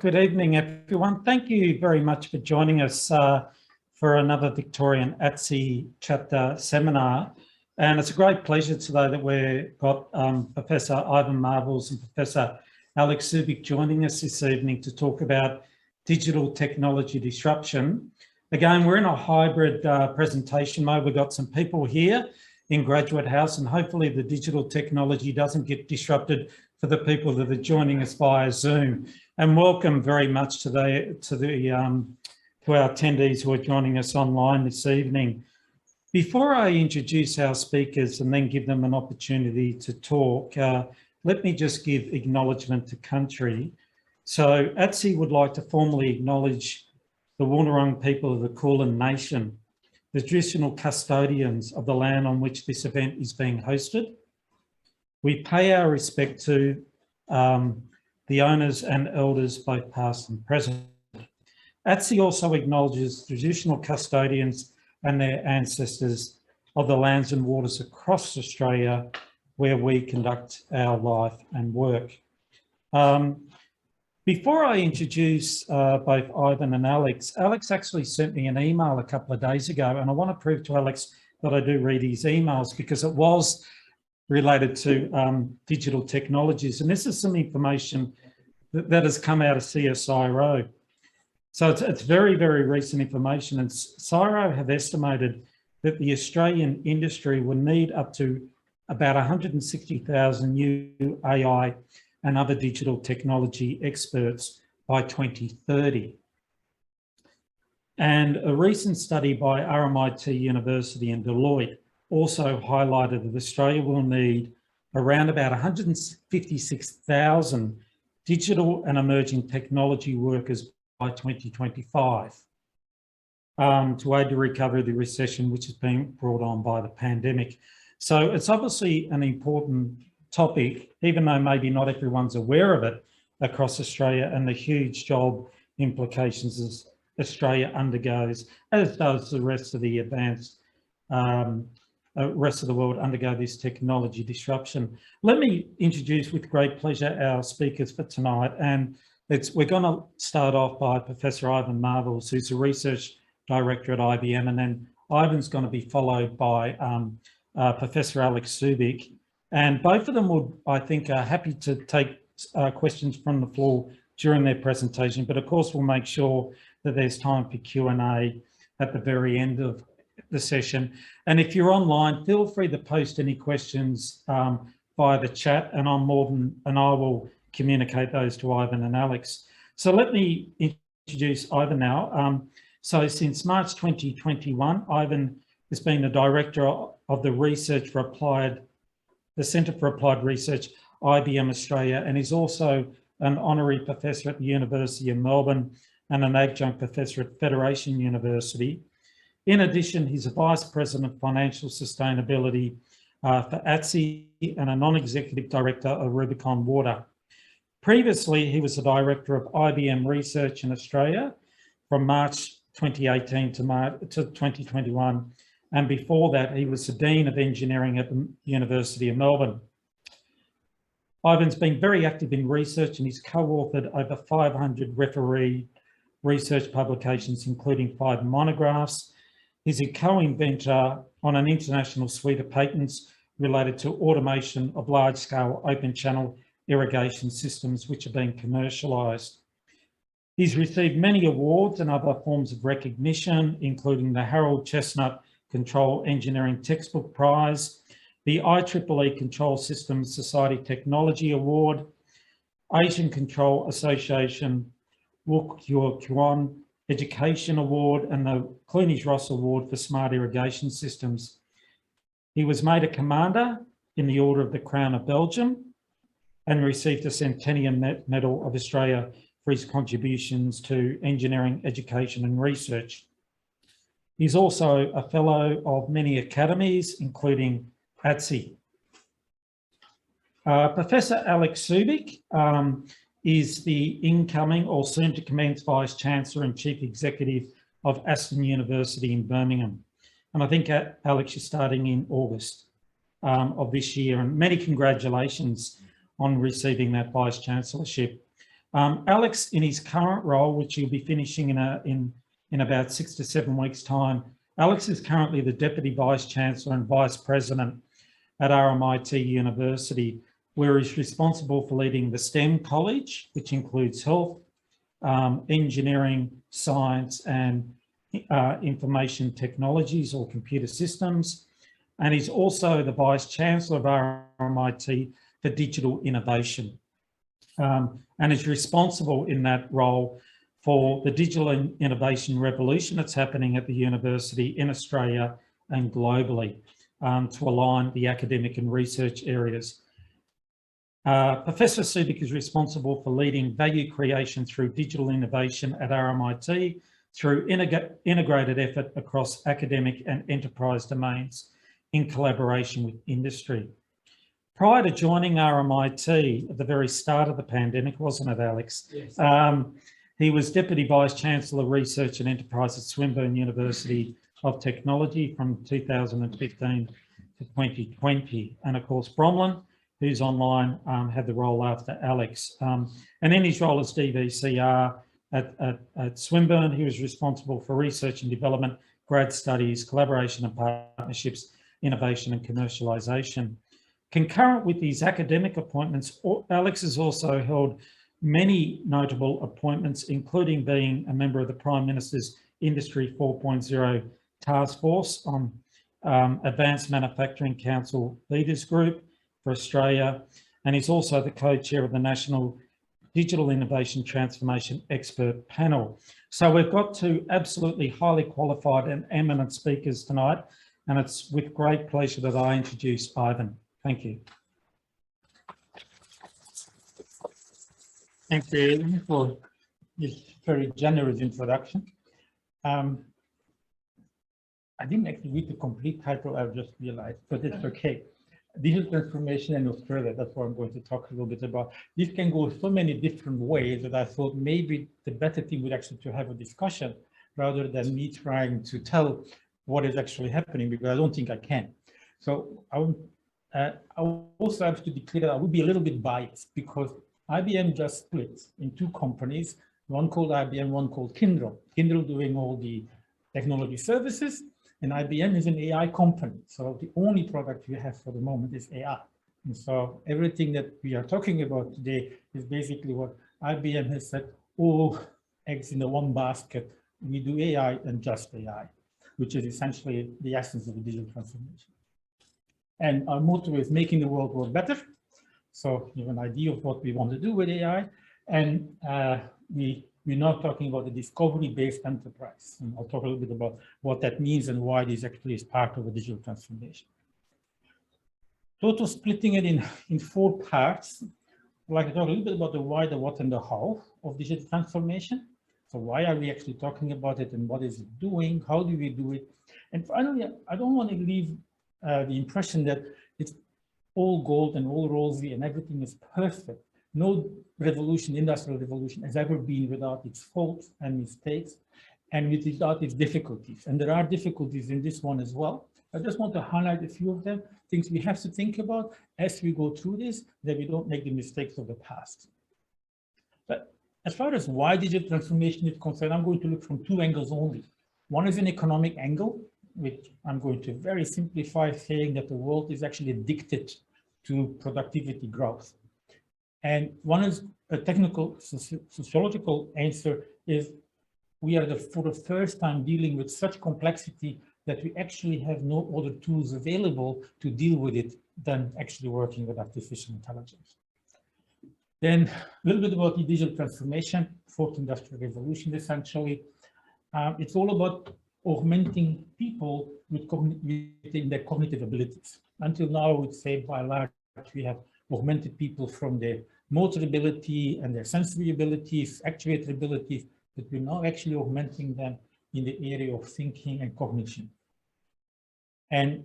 good evening, everyone. Thank you very much for joining us for another Victorian FTSE chapter seminar. And it's a great pleasure today that we've got Professor Iven Mareels and Professor Aleks Subic joining us this evening to talk about digital technology disruption. Again, we're in a hybrid presentation mode. We've got some people here in Graduate House, and hopefully the digital technology doesn't get disrupted for the people that are joining us via Zoom. And welcome very much to our attendees who are joining us online this evening. Before I introduce our speakers and then give them an opportunity to talk, let me just give acknowledgement to country. So FTSE would like to formally acknowledge the Wurundjeri people of the Kulin Nation, the traditional custodians of the land on which this event is being hosted. We pay our respect to the owners and elders, both past and present. FTSE also acknowledges traditional custodians and their ancestors of the lands and waters across Australia where we conduct our life and work. Before I introduce both Iven and Aleks, Aleks actually sent me an email a couple of days ago, and I want to prove to Aleks that I do read his emails because it was related to digital technologies. And this is some information that has come out of CSIRO. So it's very, very recent information. And CSIRO have estimated that the Australian industry will need up to about 160,000 new AI and other digital technology experts by 2030. And a recent study by Rmit University and Deloitte also highlighted that Australia will need around about 156,000 digital and emerging technology workers by 2025 to aid the recovery of the recession, which is being brought on by the pandemic. So it's obviously an important topic, even though maybe not everyone's aware of it across Australia and the huge job implications as Australia undergoes, as does the rest of the advanced rest of the world undergo this technology disruption. Let me introduce with great pleasure our speakers for tonight. And we're going to start off by Professor Iven Mareels, who's a research director at IBM, and then Iven's going to be followed by Professor Aleks Subic. And both of them would, I think, are happy to take questions from the floor during their presentation, but of course we'll make sure that there's time for Q&A at the very end of the session. And if you're online, feel free to post any questions via the chat, and I will communicate those to Iven and Aleks. So let me introduce Iven now. So since March 2021, Iven has been the director of the Centre for Applied Research, IBM Australia, and is also an honorary professor at the University of Melbourne and an adjunct professor at Federation University. In addition, he's a Vice President of Financial Sustainability for FTSE and a non-executive director of Rubicon Water. Previously, he was the director of IBM Research in Australia from March 2018 to 2021. And before that, he was the Dean of Engineering at the University of Melbourne. Iven's been very active in research, and he's co-authored over 500 refereed research publications, including 5 monographs. He's a co-inventor on an international suite of patents related to automation of large-scale open channel irrigation systems, which are being commercialised. He's received many awards and other forms of recognition, including the Harold Chestnut Control Engineering Textbook Prize, the IEEE Control Systems Society Technology Award, Asian Control Association Wukyo Education Award, and the Clunies Ross Award for Smart Irrigation Systems. He was made a Commander in the Order of the Crown of Belgium and received a Centennial Medal of Australia for his contributions to engineering, education and research. He's also a fellow of many academies, including FTSE. Professor Aleks Subic is the incoming or soon to commence Vice Chancellor and Chief Executive of Aston University in Birmingham. And I think Aleks is starting in August of this year, and many congratulations on receiving that Vice Chancellorship. Aleks, in his current role, which he'll be finishing in about 6 to 7 weeks' time, Aleks is currently the Deputy Vice Chancellor and Vice President at RMIT University, where he's responsible for leading the STEM College, which includes health, engineering, science, and information technologies or computer systems. And he's also the Vice Chancellor of RMIT for digital innovation. And is responsible in that role for the digital innovation revolution that's happening at the university in Australia and globally to align the academic and research areas. Professor Subic is responsible for leading value creation through digital innovation at RMIT through integrated effort across academic and enterprise domains in collaboration with industry. Prior to joining RMIT at the very start of the pandemic, wasn't it, Aleks? Yes. He was Deputy Vice Chancellor, Research and Enterprise at Swinburne University of Technology from 2015 to 2020. And of course, Bromlin, who's online, had the role after Aleks. And in his role as DVCR at Swinburne, he was responsible for research and development, grad studies, collaboration and partnerships, innovation and commercialisation. Concurrent with these academic appointments, Aleks has also held many notable appointments, including being a member of the Prime Minister's Industry 4.0 Task Force on Advanced Manufacturing Council Leaders Group for Australia, and he's also the co-chair of the National Digital Innovation Transformation Expert Panel. So we've got two absolutely highly qualified and eminent speakers tonight, and it's with great pleasure that I introduce Iven. Thank you. Thank you for this very generous introduction. I didn't actually read the complete title, I've just realized, but it's okay. Digital transformation in Australia, that's what I'm going to talk a little bit about. This can go so many different ways that I thought maybe the better thing would actually to have a discussion rather than me trying to tell what is actually happening, because I don't think I can. So I also have to declare that I would be a little bit biased because IBM just split in two companies, one called IBM, one called Kyndryl. Kyndryl doing all the technology services, and IBM is an AI company. So the only product we have for the moment is AI. And so everything that we are talking about today is basically what IBM has said, all eggs in the one basket. We do AI and just AI, which is essentially the essence of the digital transformation. And our motto is making the world work better. So you have an idea of what we want to do with AI. And we're now talking about the discovery-based enterprise. And I'll talk a little bit about what that means and why this actually is part of a digital transformation. Total splitting it in 4 parts. I'd like to talk a little bit about the why, the what, and the how of digital transformation. So why are we actually talking about it and what is it doing? How do we do it? And finally, I don't want to leave the impression that it's all gold and all rosy and everything is perfect. No revolution, industrial revolution, has ever been without its faults and mistakes and without its difficulties. And there are difficulties in this one as well. I just want to highlight a few of them, things we have to think about as we go through this, that we don't make the mistakes of the past. But as far as why digital transformation is concerned, I'm going to look from 2 angles only. One is an economic angle, which I'm going to very simplify, saying that the world is actually addicted to productivity growth. And one is a technical sociological answer is we are for the first time dealing with such complexity that we actually have no other tools available to deal with it than actually working with artificial intelligence. Then a little bit about the digital transformation, 4th industrial revolution, essentially. It's all about augmenting people within their cognitive abilities. Until now, I would say by and large, we have augmented people from their motor ability and their sensory abilities, actuator abilities, but we're now actually augmenting them in the area of thinking and cognition. And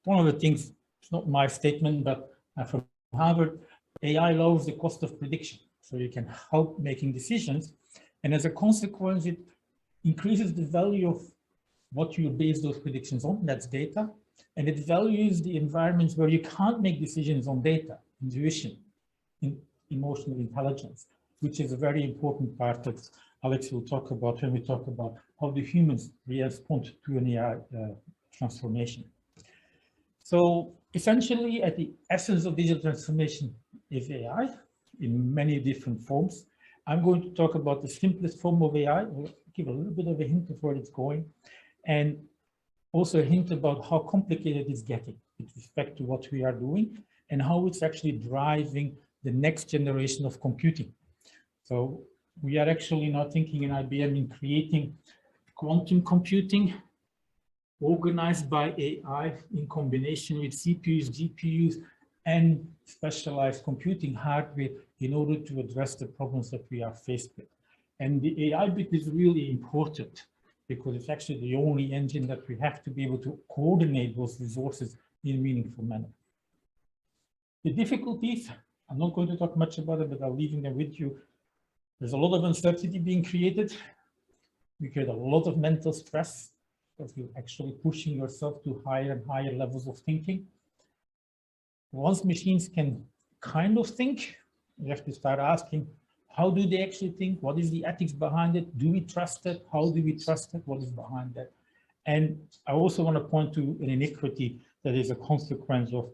one of the things, it's not my statement, but from Harvard, AI lowers the cost of prediction. So you can help making decisions. And as a consequence, it increases the value of what you base those predictions on, that's data. And it values the environments where you can't make decisions on data, intuition. emotional intelligence, which is a very important part that Aleks will talk about when we talk about how the humans respond to an AI transformation. So essentially, at the essence of digital transformation is AI in many different forms. I'm going to talk about the simplest form of AI. We'll give a little bit of a hint of where it's going, and also a hint about how complicated it's getting with respect to what we are doing and how it's actually driving the next generation of computing. So we are actually now thinking in IBM in creating quantum computing organized by AI in combination with CPUs, GPUs, and specialized computing hardware in order to address the problems that we are faced with. And the AI bit is really important because it's actually the only engine that we have to be able to coordinate those resources in a meaningful manner. The difficulties, I'm not going to talk much about it, but I'm leaving them with you. There's a lot of uncertainty being created. We create a lot of mental stress because you're actually pushing yourself to higher and higher levels of thinking. Once machines can kind of think, you have to start asking, how do they actually think? What is the ethics behind it? Do we trust it? How do we trust it? What is behind that? And I also want to point to an inequity that is a consequence of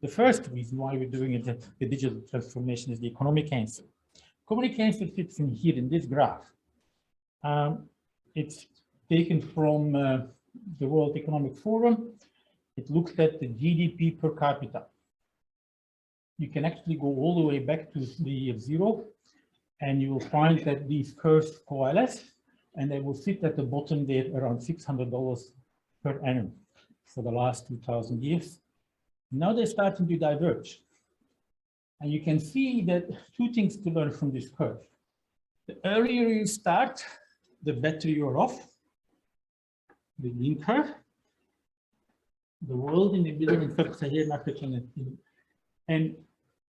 the first reason why we're doing it, that the digital transformation is the economic answer. Economic answer fits in here in this graph. It's taken from the World Economic Forum. It looks at the GDP per capita. You can actually go all the way back to the year 0, and you will find that these curves coalesce, and they will sit at the bottom there around $600 per annum for the last 2,000 years. Now they're starting to diverge. And you can see that two things to learn from this curve. The earlier you start, the better you're off. The green curve. The world in the middle in sub-Saharan Africa, and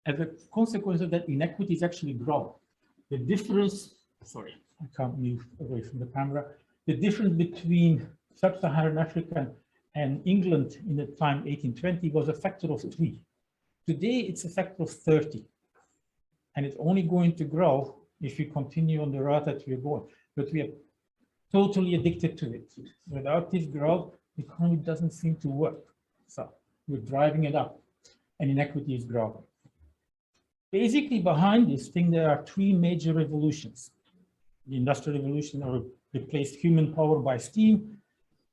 as a consequence of that, inequities actually grow. The difference, sorry, I can't move away from the camera. The difference between sub-Saharan Africa and England in the time 1820 was a factor of 3. Today, it's a factor of 30. And it's only going to grow if we continue on the route that we're going. But we are totally addicted to it. Without this growth, the economy doesn't seem to work. So we're driving it up, and inequity is growing. Basically, behind this thing, there are 3 major revolutions. The Industrial Revolution replaced human power by steam.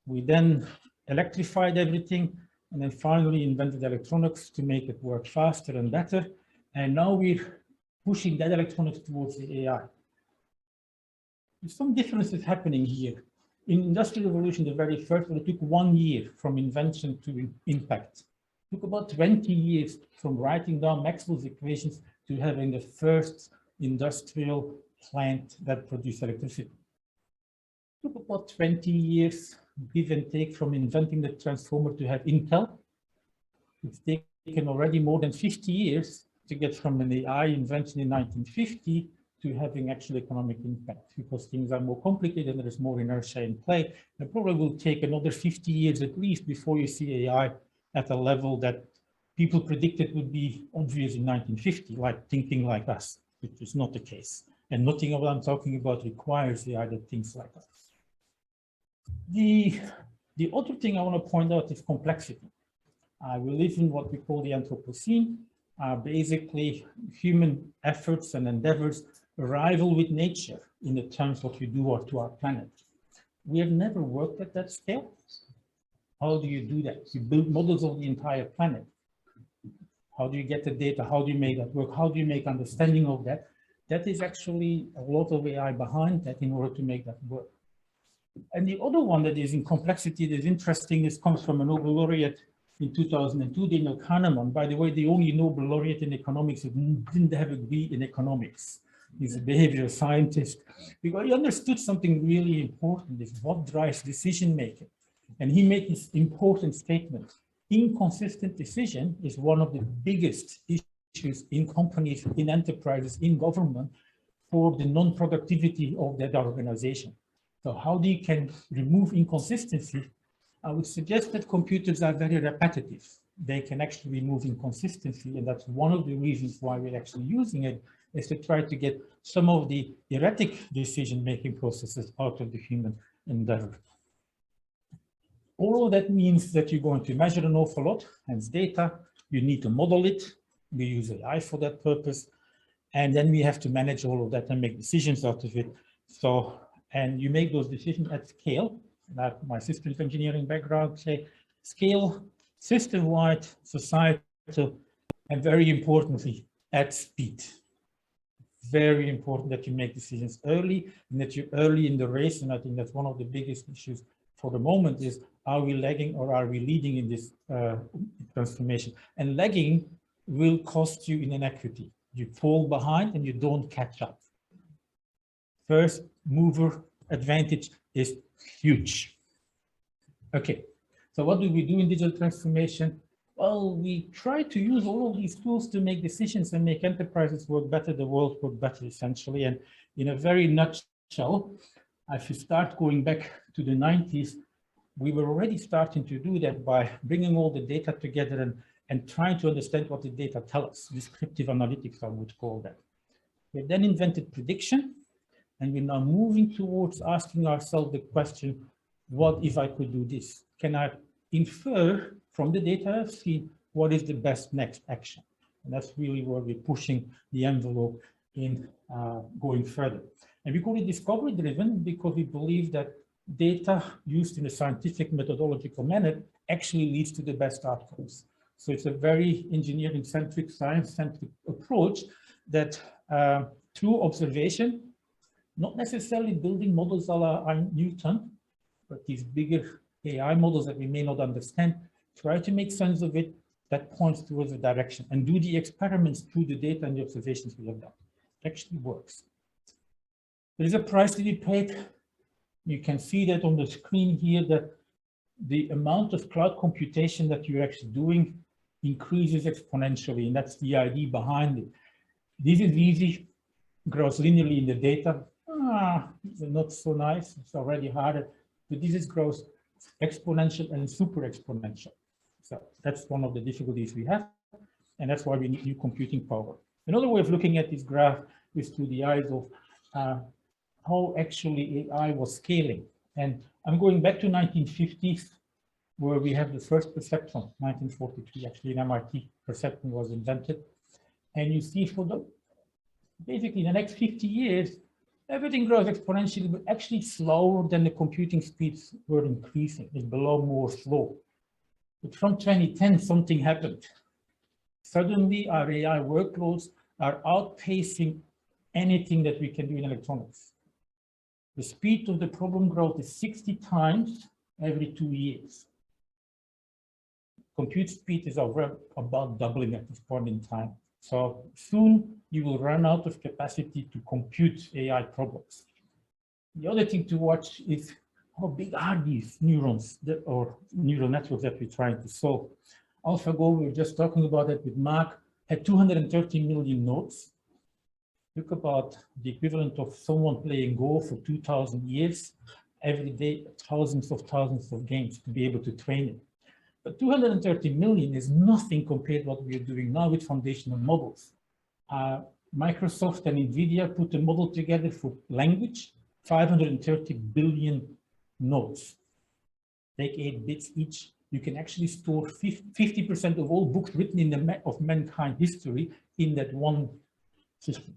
We then electrified everything, and then finally invented electronics to make it work faster and better. And now we're pushing that electronics towards the AI. There's some differences happening here. In Industrial Revolution, the very first one, it took 1 year from invention to impact. It took about 20 years from writing down Maxwell's equations to having the first industrial plant that produced electricity. It took about 20 years, give and take, from inventing the transformer to have Intel. It's taken already more than 50 years to get from an AI invention in 1950 to having actual economic impact, because things are more complicated and there is more inertia in play. It probably will take another 50 years at least before you see AI at a level that people predicted would be obvious in 1950, like thinking like us, which is not the case. And nothing of what I'm talking about requires AI that thinks like us. The other thing I want to point out is complexity. We live in what we call the Anthropocene, basically human efforts and endeavors rival with nature in the terms of what we do to our planet. We have never worked at that scale. How do you do that? You build models of the entire planet. How do you get the data? How do you make that work? How do you make understanding of that? That is actually a lot of AI behind that in order to make that work. And the other one that is in complexity that is interesting comes from a Nobel laureate in 2002, Daniel Kahneman. By the way, the only Nobel laureate in economics who didn't have a degree in economics. He's a behavioral scientist. Because he understood something really important, is what drives decision making. And he made this important statement. Inconsistent decision is one of the biggest issues in companies, in enterprises, in government for the non-productivity of that organization. So how do you can remove inconsistency? I would suggest that computers are very repetitive. they can actually be moving consistently. And that's one of the reasons why we're actually using it, is to try to get some of the erratic decision-making processes out of the human endeavor. All of that means that you're going to measure an awful lot, hence data. You need to model it. We use AI for that purpose. And then we have to manage all of that and make decisions out of it. So, and you make those decisions at scale. Like my systems engineering background, say scale, system-wide, societal, and very importantly, at speed. Very important that you make decisions early and that you're early in the race. And I think that's one of the biggest issues for the moment is, are we lagging or are we leading in this transformation? And lagging will cost you in inequity. You fall behind and you don't catch up. First mover advantage is huge. Okay, so what do we do in digital transformation? Well, we try to use all of these tools to make decisions and make enterprises work better, the world work better, essentially. And in a very nutshell, if you start going back to the 90s, we were already starting to do that by bringing all the data together and trying to understand what the data tell us. Descriptive analytics, I would call that. We then invented prediction, and we're now moving towards asking ourselves the question, what if I could do this? Can I infer from the data I've seen what is the best next action? And that's really where we're pushing the envelope in going further. And we call it discovery driven because we believe that data used in a scientific methodological manner actually leads to the best outcomes. So it's a very engineering-centric, science-centric approach that through observation, not necessarily building models a la Newton, but these bigger AI models that we may not understand, try to make sense of it that points towards a direction and do the experiments through the data and the observations we have done. It actually works. There is a price to be paid. You can see that on the screen here, that the amount of cloud computation that you're actually doing increases exponentially, and that's the idea behind it. This is easy, grows linearly in the data. It's not so nice, it's already harder, but this is grows exponential and super exponential. So that's one of the difficulties we have, and that's why we need new computing power. Another way of looking at this graph is through the eyes of how actually AI was scaling. And I'm going back to 1950s, where we have the first perceptron, 1943, actually in MIT, perceptron was invented. And you see for the, basically the next 50 years, everything grows exponentially, but actually slower than the computing speeds were increasing. It's below Moore's law. But from 2010, something happened. Suddenly, our AI workloads are outpacing anything that we can do in electronics. The speed of the problem growth is 60 times every 2 years. Compute speed is about doubling at this point in time. So soon you will run out of capacity to compute AI problems. The other thing to watch is how big are these neurons or neural networks that we're trying to solve. AlphaGo, we were just talking about it with Mark, had 230 million nodes. Look about the equivalent of someone playing Go for 2,000 years, every day, thousands of games to be able to train it. But 230 million is nothing compared to what we are doing now with foundational models. Microsoft and NVIDIA put a model together for language, 530 billion nodes. Take 8 bits each. You can actually store 50% of all books written in of mankind history in that one system.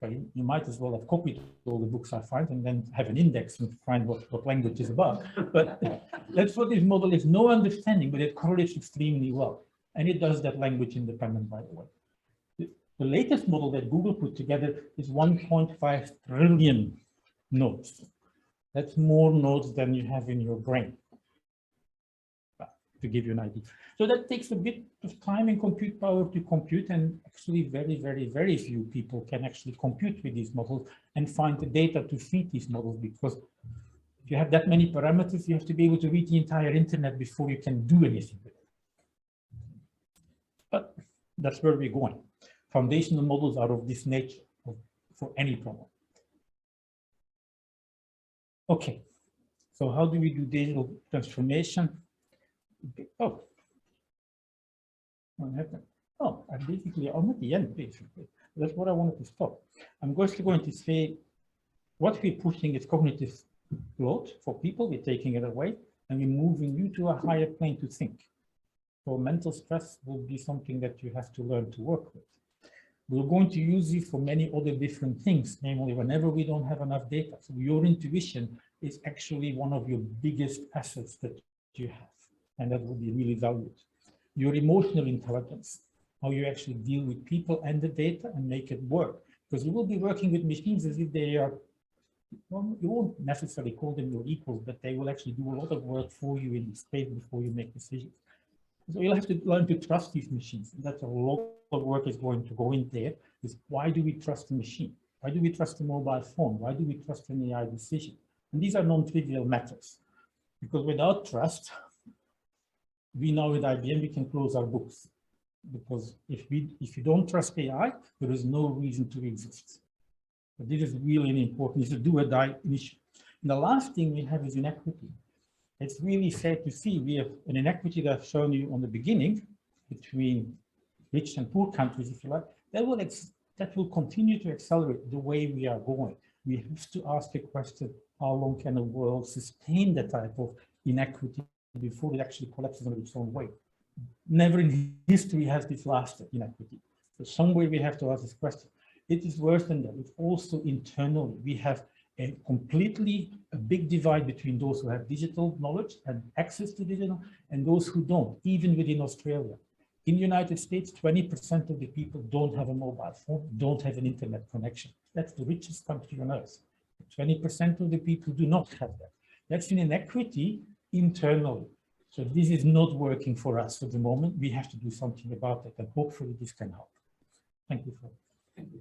Okay, you might as well have copied all the books I find and then have an index and find what language is about. But that's what this model is, no understanding, but it correlates extremely well. And it does that language independent, by the way. The latest model that Google put together is 1.5 trillion nodes. That's more nodes than you have in your brain, to give you an idea. So that takes a bit of time and compute power to compute, and actually very few people can actually compute with these models and find the data to feed these models, because if you have that many parameters, you have to be able to read the entire internet before you can do anything with it. But that's where we're going. Foundational models are of this nature for any problem. Okay, so how do we do digital transformation? Oh, What happened? Oh, I'm at the end, basically. That's what I wanted to stop. I'm just going to say what we're pushing is cognitive load for people. We're taking it away and we're moving you to a higher plane to think. So mental stress will be something that you have to learn to work with. We're going to use it for many other different things, namely whenever we don't have enough data. So your intuition is actually one of your biggest assets that you have, and that will be really valued. Your emotional intelligence, how you actually deal with people and the data and make it work. Because you will be working with machines as if they are, well, you won't necessarily call them your equals, but they will actually do a lot of work for you in the space before you make decisions. So you'll have to learn to trust these machines. And that's a lot of work is going to go in there. Is why do we trust a machine? Why do we trust a mobile phone? Why do we trust an AI decision? And these are non-trivial matters. Because without trust, we know with IBM, we can close our books. Because if you don't trust AI, there is no reason to exist. But this is really important, is to do a die initial. And the last thing we have is inequity. It's really sad to see we have an inequity that I've shown you on the beginning between rich and poor countries, if you like, that will continue to accelerate the way we are going. We have to ask the question, how long can a world sustain that type of inequity before it actually collapses on its own weight? Never in history has this lasted, inequity. So somewhere we have to ask this question. It is worse than that. It's also internally. We have a big divide between those who have digital knowledge and access to digital and those who don't, even within Australia. In the United States, 20% of the people don't have a mobile phone, don't have an internet connection. That's the richest country on earth. 20% of the people do not have that. That's an inequity internally. So this is not working for us at the moment. We have to do something about it, and hopefully this can help. Thank you. Thank you.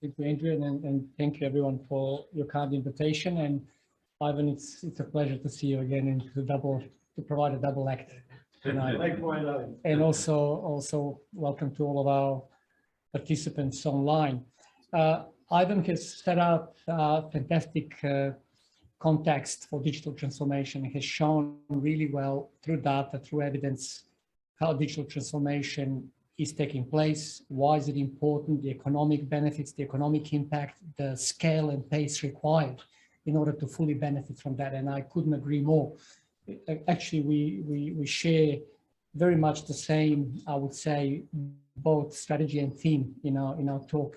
Thank you, Adrian, and thank you everyone for your kind invitation. And Ivan, it's a pleasure to see you again and to provide a double act tonight. And also welcome to all of our participants online. Ivan has set out a fantastic context for digital transformation. He has shown really well through data, through evidence, how digital transformation is taking place, why is it important, the economic benefits, the economic impact, the scale and pace required in order to fully benefit from that. And I couldn't agree more. Actually, we share very much the same, I would say, both strategy and theme in our talk.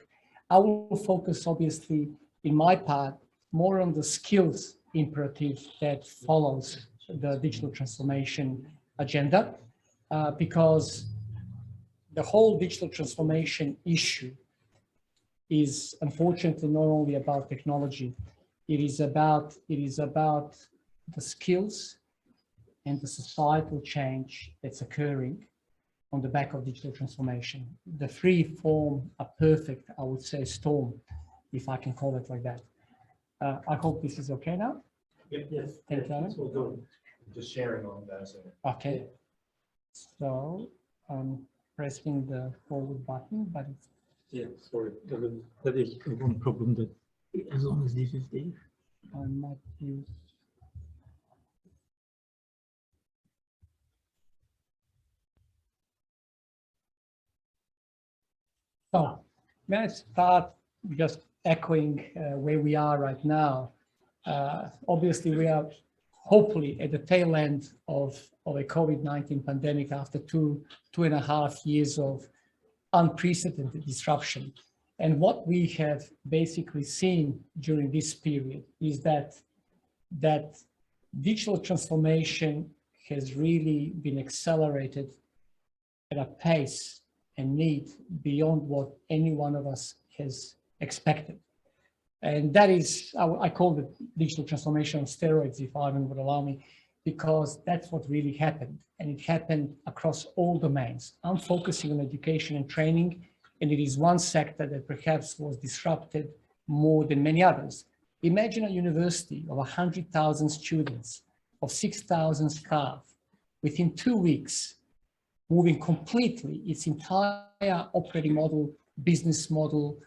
I will focus, obviously, in my part, more on the skills imperative that follows the digital transformation agenda, because the whole digital transformation issue is unfortunately not only about technology. It is about the skills and the societal change that's occurring on the back of digital transformation. The three form a perfect, I would say, storm, if I can call it like that. I hope this is okay now. Yes. Thank you. We'll go. Just sharing on that. Okay. So pressing the forward button, but it's... Yeah, sorry. That is one problem, that as long as this is there. I might use... So let's start just echoing where we are right now. Obviously, we are hopefully at the tail end of a COVID-19 pandemic after two and a half years of unprecedented disruption. And what we have basically seen during this period is that digital transformation has really been accelerated at a pace and need beyond what any one of us has expected. And that is, I call it digital transformation on steroids, if Iven would allow me, because that's what really happened. And it happened across all domains. I'm focusing on education and training, and it is one sector that perhaps was disrupted more than many others. Imagine a university of 100,000 students, of 6,000 staff, within 2 weeks, moving completely its entire operating model, business model,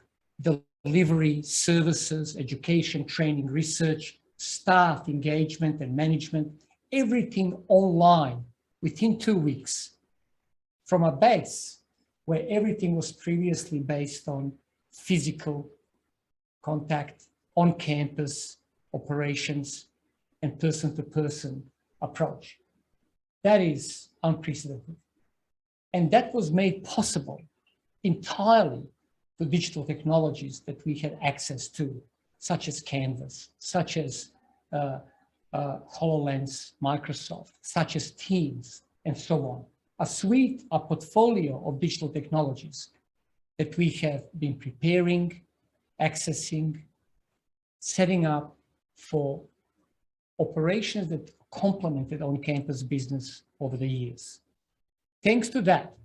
delivery, services, education, training, research, staff engagement and management, everything online within 2 weeks, from a base where everything was previously based on physical contact, on-campus operations, and person-to-person approach. That is unprecedented. And that was made possible entirely through digital technologies that we had access to, such as Canvas, such as HoloLens, Microsoft, such as Teams, and so on. A suite, a portfolio of digital technologies that we have been preparing, accessing, setting up for operations that complemented on-campus business over the years. Thanks to that,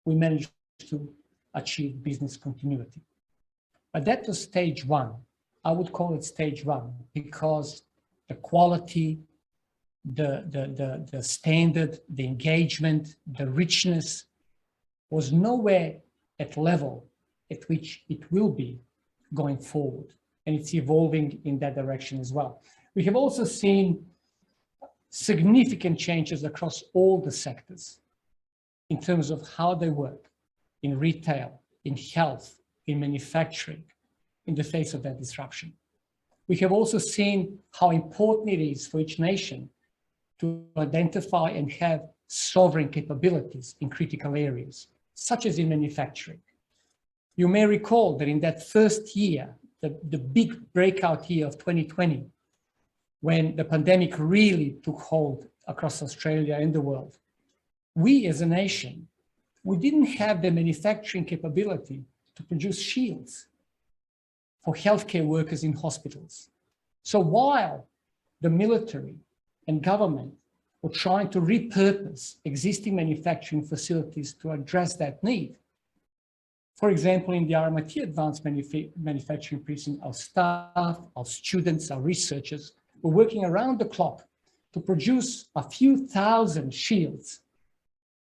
we managed to achieve business continuity. But that was stage one. I would call it stage one because the quality, the standard, the engagement, the richness was nowhere at level at which it will be going forward. And it's evolving in that direction as well. We have also seen significant changes across all the sectors in terms of how they work in retail, in health, in manufacturing, in the face of that disruption. We have also seen how important it is for each nation to identify and have sovereign capabilities in critical areas, such as in manufacturing. You may recall that in that first year, the big breakout year of 2020, when the pandemic really took hold across Australia and the world, we as a nation, we didn't have the manufacturing capability to produce shields for healthcare workers in hospitals. So while the military and government were trying to repurpose existing manufacturing facilities to address that need, for example, in the Rmit advanced manufacturing precinct, our staff, our students, our researchers were working around the clock to produce a few thousand shields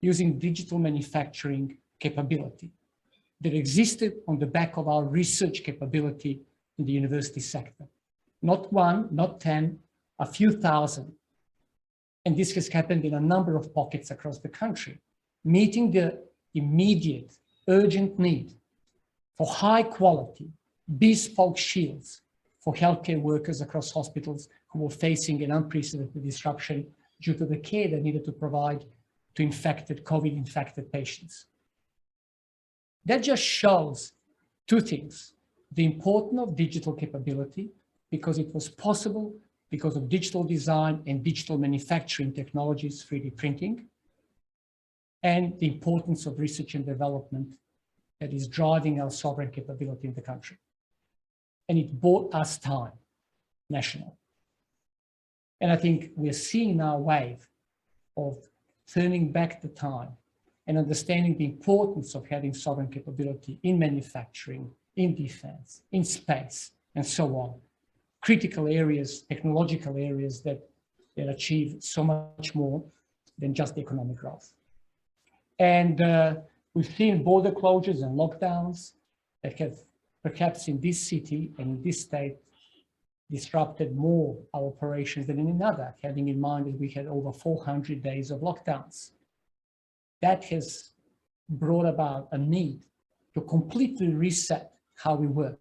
using digital manufacturing capability that existed on the back of our research capability in the university sector. Not one, not 10, a few thousand. And this has happened in a number of pockets across the country, meeting the immediate, urgent need for high quality, bespoke shields for healthcare workers across hospitals who were facing an unprecedented disruption due to the care they needed to provide to COVID-infected patients. That just shows two things: the importance of digital capability, because it was possible because of digital design and digital manufacturing technologies, 3D printing, and the importance of research and development that is driving our sovereign capability in the country. And it bought us time, national. And I think we're seeing now a wave of turning back the time and understanding the importance of having sovereign capability in manufacturing, in defense, in space, and so on. Critical areas, technological areas that achieve so much more than just economic growth. And we've seen border closures and lockdowns that have, perhaps in this city and in this state, disrupted more our operations than in another, having in mind that we had over 400 days of lockdowns. That has brought about a need to completely reset how we work.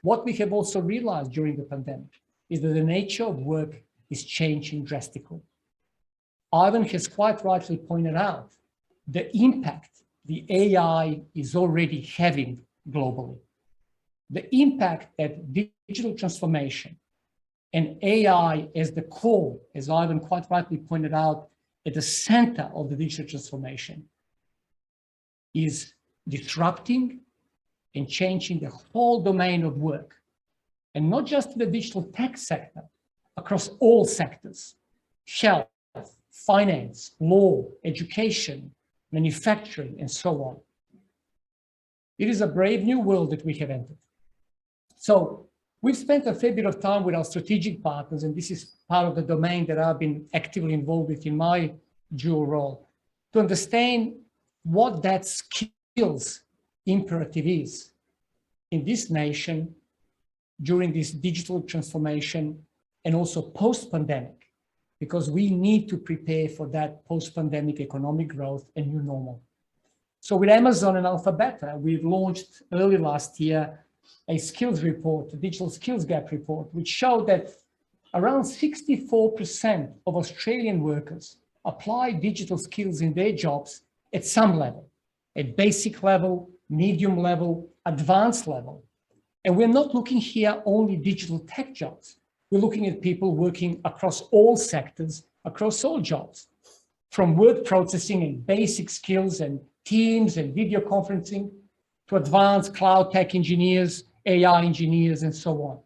What we have also realized during the pandemic is that the nature of work is changing drastically. Iven has quite rightly pointed out the impact the AI is already having globally. The impact that digital transformation and AI as the core, as Iven quite rightly pointed out, at the center of the digital transformation, is disrupting and changing the whole domain of work. And not just the digital tech sector, across all sectors, health, finance, law, education, manufacturing, and so on. It is a brave new world that we have entered. So we've spent a fair bit of time with our strategic partners, and this is part of the domain that I've been actively involved with in my dual role, to understand what that skills imperative is in this nation during this digital transformation and also post-pandemic, because we need to prepare for that post-pandemic economic growth and new normal. So with Amazon and Alphabeta, we've launched early last year a skills report, a digital skills gap report, which showed that around 64% of Australian workers apply digital skills in their jobs at some level, at basic level, medium level, advanced level. And we're not looking here only digital tech jobs. We're looking at people working across all sectors, across all jobs, from word processing and basic skills and Teams and video conferencing to advanced cloud tech engineers, AI engineers, and so on.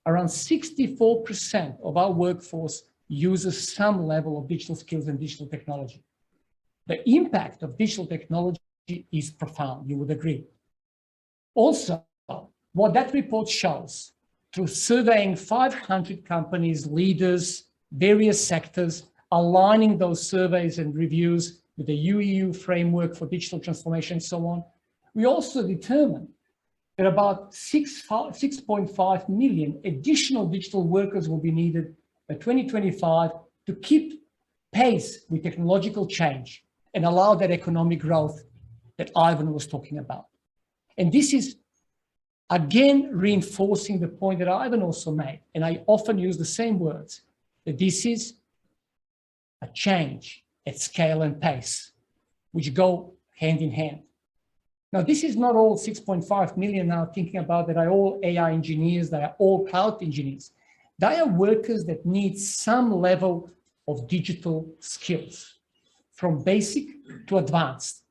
Around 64% of our workforce uses some level of digital skills and digital technology. The impact of digital technology is profound, you would agree. Also, what that report shows, through surveying 500 companies, leaders, various sectors, aligning those surveys and reviews with the UEU framework for digital transformation and so on, we also determined that about 6.5 million additional digital workers will be needed by 2025 to keep pace with technological change and allow that economic growth that Iven was talking about. And this is, again, reinforcing the point that Iven also made, and I often use the same words, that this is a change at scale and pace, which go hand in hand. Now, this is not all 6.5 million now thinking about that are all AI engineers, that are all cloud engineers. They are workers that need some level of digital skills, from basic to advanced,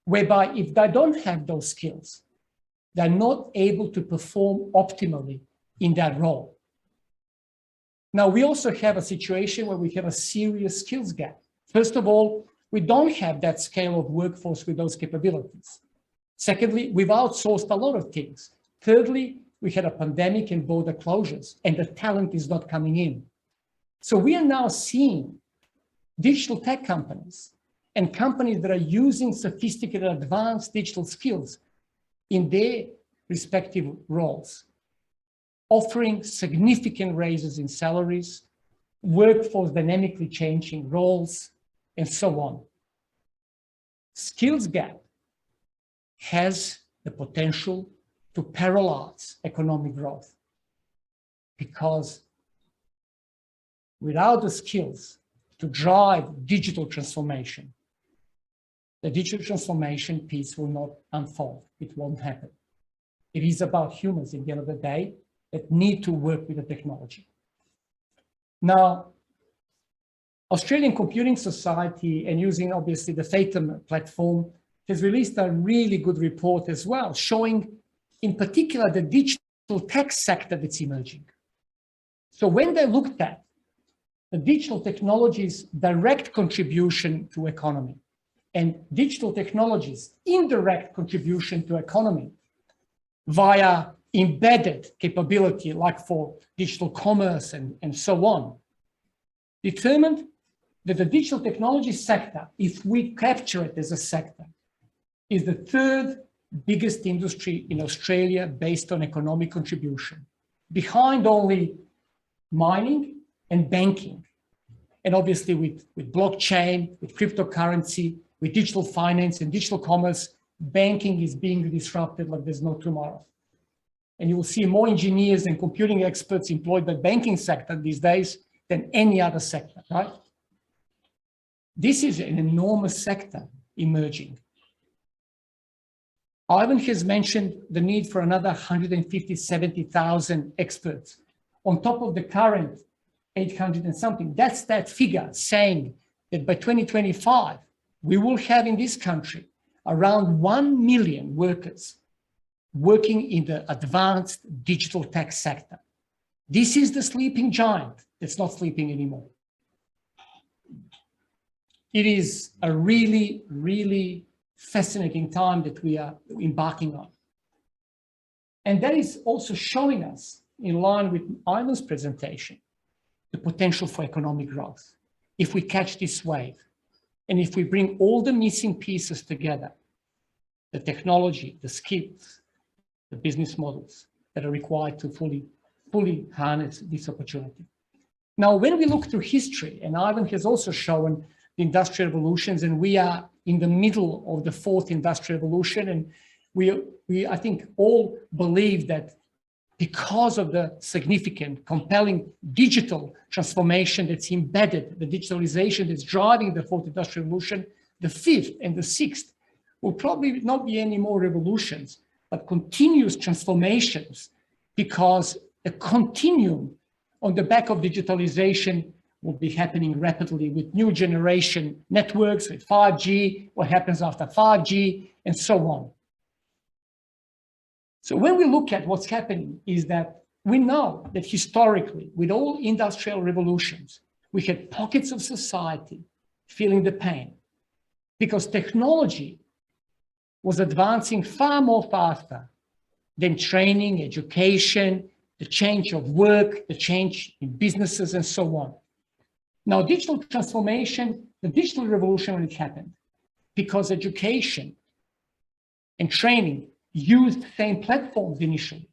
whereby if they don't have those skills, they're not able to perform optimally in that role. Now, we also have a situation where we have a serious skills gap. First of all, we don't have that scale of workforce with those capabilities. Secondly, we've outsourced a lot of things. Thirdly, we had a pandemic and border closures, and the talent is not coming in. So we are now seeing digital tech companies and companies that are using sophisticated advanced digital skills in their respective roles, offering significant raises in salaries, workforce dynamically changing roles, and so on. Skills gap has the potential to paralyze economic growth, because without the skills to drive digital transformation, the digital transformation piece will not unfold. It won't happen. It is about humans at the end of the day that need to work with the technology. Now, Australian Computing Society, and using obviously the FATEM platform, has released a really good report as well, showing in particular the digital tech sector that's emerging. So when they looked at the digital technologies' direct contribution to economy and digital technologies' indirect contribution to economy via embedded capability, like for digital commerce and so on, determined that the digital technology sector, if we capture it as a sector, is the third biggest industry in Australia based on economic contribution, behind only mining and banking. And obviously with blockchain, with cryptocurrency, with digital finance and digital commerce, banking is being disrupted like there's no tomorrow. And you will see more engineers and computing experts employed by the banking sector these days than any other sector, right? This is an enormous sector emerging. Iven has mentioned the need for another 170,000 experts on top of the current 800 and something. That's that figure saying that by 2025, we will have in this country around 1 million workers working in the advanced digital tech sector. This is the sleeping giant that's not sleeping anymore. It is a really, really fascinating time that we are embarking on. And that is also showing us, in line with Iven's presentation, the potential for economic growth. If we catch this wave, and if we bring all the missing pieces together, the technology, the skills, the business models that are required to fully harness this opportunity. Now, when we look through history, and Iven has also shown the industrial revolutions, and we are in the middle of the fourth industrial revolution, and we I think all believe that because of the significant, compelling digital transformation that's embedded, the digitalization that's driving the fourth industrial revolution, the fifth and the sixth will probably not be any more revolutions, but continuous transformations, because a continuum on the back of digitalization will be happening rapidly with new generation networks, with 5G, what happens after 5G, and so on. So when we look at what's happening is that we know that historically, with all industrial revolutions, we had pockets of society feeling the pain because technology was advancing far more faster than training, education, the change of work, the change in businesses, and so on. Now, digital transformation, the digital revolution when it happened, because education and training used the same platforms initially,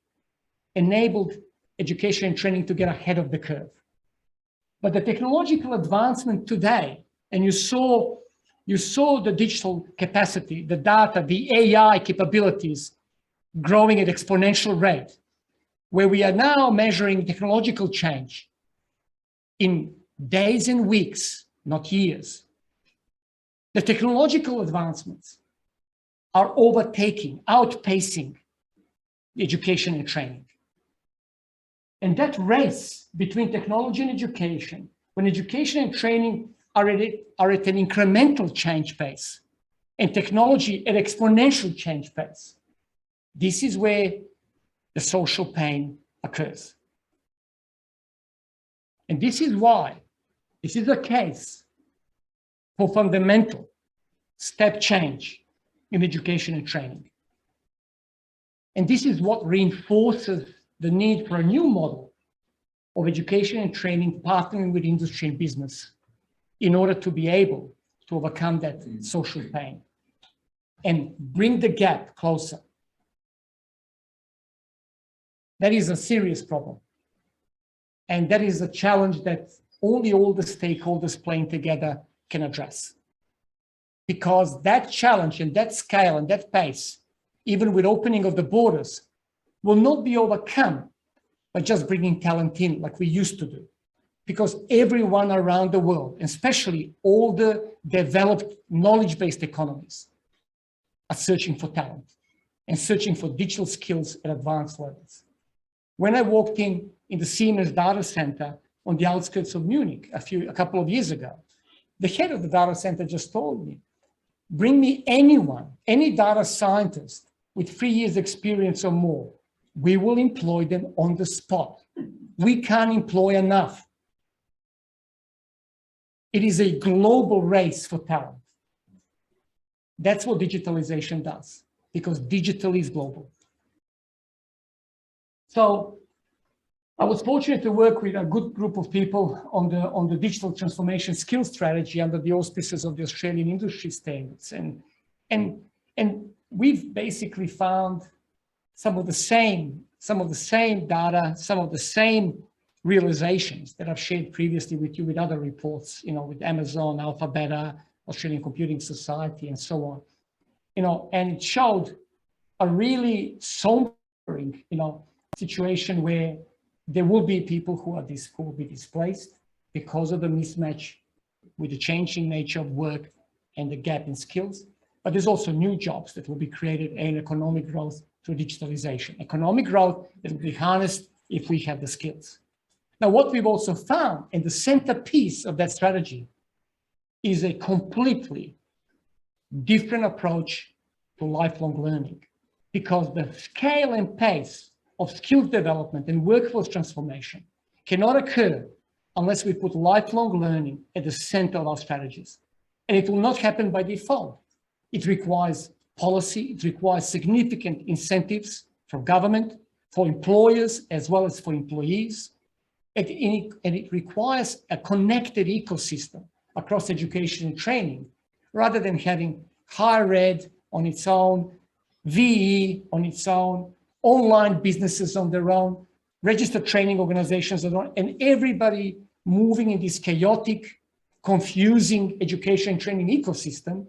enabled education and training to get ahead of the curve. But the technological advancement today, and you saw the digital capacity, the data, the AI capabilities growing at exponential rate, where we are now measuring technological change in days and weeks, not years. The technological advancements are outpacing education and training. And that race between technology and education, when education and training are at an incremental change pace, and technology at exponential change pace, this is where the social pain occurs. And this is why this is a case for fundamental step change in education and training. And this is what reinforces the need for a new model of education and training, partnering with industry and business in order to be able to overcome that social pain and bring the gap closer. That is a serious problem. And that is a challenge that only all the stakeholders playing together can address. Because that challenge and that scale and that pace, even with opening of the borders, will not be overcome by just bringing talent in like we used to do. Because everyone around the world, especially all the developed knowledge-based economies, are searching for talent and searching for digital skills at advanced levels. When I walked in the Siemens data center on the outskirts of Munich a couple of years ago, the head of the data center just told me, bring me anyone, any data scientist with 3 years experience or more, we will employ them on the spot. We can't employ enough. It is a global race for talent. That's what digitalization does, because digital is global. So I was fortunate to work with a good group of people on the digital transformation skills strategy under the auspices of the Australian industry standards. And we've basically found some of the same data, some of the same realizations that I've shared previously with you with other reports, with Amazon, Alphabet, Australian Computing Society, and so on. And it showed a really sobering, situation where there will be people who will be displaced because of the mismatch with the changing nature of work and the gap in skills. But there's also new jobs that will be created and economic growth through digitalization. Economic growth that will be harnessed if we have the skills. Now, what we've also found, and the centerpiece of that strategy, is a completely different approach to lifelong learning, because the scale and pace of skills development and workforce transformation cannot occur unless we put lifelong learning at the center of our strategies. And it will not happen by default. It requires policy, it requires significant incentives from government, for employers, as well as for employees. And it requires a connected ecosystem across education and training, rather than having higher ed on its own, VE on its own, online businesses on their own, registered training organizations on their own, and everybody moving in this chaotic, confusing education and training ecosystem,